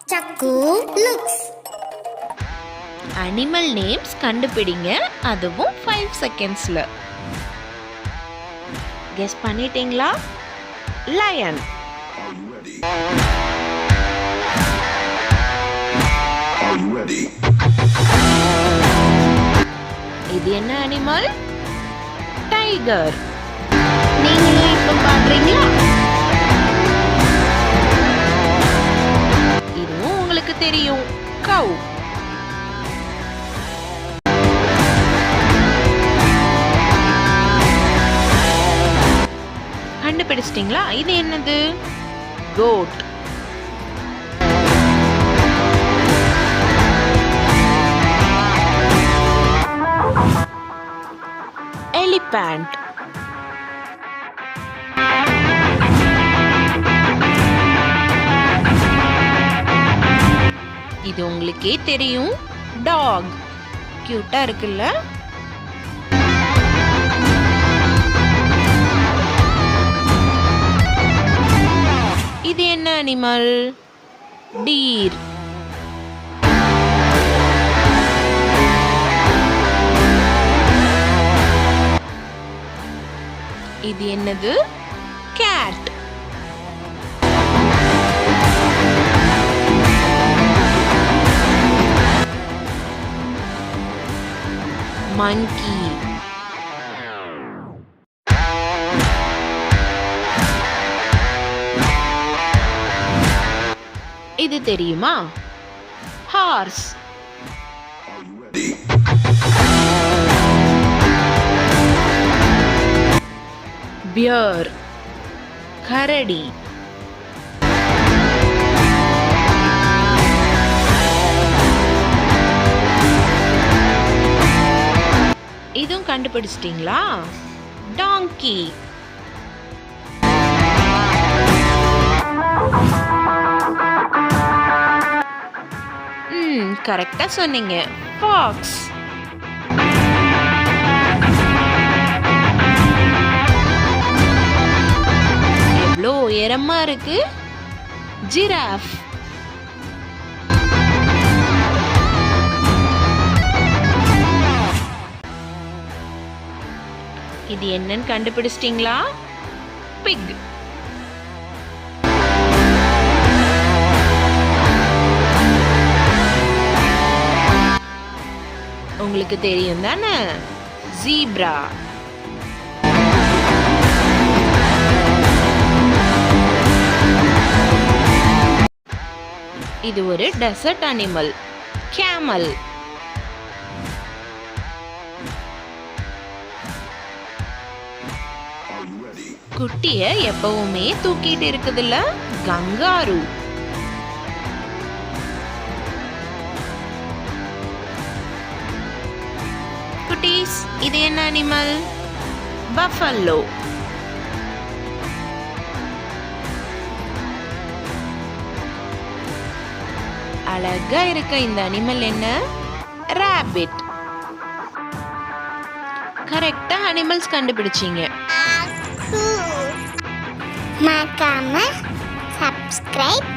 Chakku looks. Animal names கண்டுபிடிங்க, அதுவும் 5 செகண்ட்ஸ்ல. Guess பண்ணிட்டீங்களா? லயன். இது என்ன அனிமல்? டைகர். நீங்களே இப்ப பாக்குறீங்களா? இதுவும் உங்களுக்கு தெரியும், கவ். கண்டுபிடிச்சிட்டீங்களா? இது என்னது? கோட். எலிபேண்ட். இது உங்களுக்கே தெரியும், டாக். கியூட்டா இருக்குல்ல? இது என்ன அனிமல்? டீர். இது என்னது? கேட். மங்கி. இது தெரியுமா? ஹார்ஸ். பியர். கரடி. இதுவும் கண்டுபிடிச்சிட்டீங்களா? டாங்கி. கரெக்டா சொன்னீங்க, ஃபாக்ஸ். எவ்வளோ உயரமா இருக்கு? ஜிராஃப். இது என்னன்னு கண்டுபிடிச்சிட்டீங்களா? பிக். உங்களுக்கு தெரியும் தானே? ஜீப்ரா. இது ஒரு டெசர்ட் அனிமல், கேமல். குட்டிய எப்பவுமே தூக்கிட்டு இருக்குதுல்ல, கங்காரு. குட்டீஸ், இது என்ன அனிமல்? பஃபல்லோ. அழகா இருக்க இந்த அனிமல் என்ன? ராபிட். கரெக்டா அனிமல்ஸ் கண்டுபிடிச்சீங்க. மறக்காம சப்ஸ்கிரைப்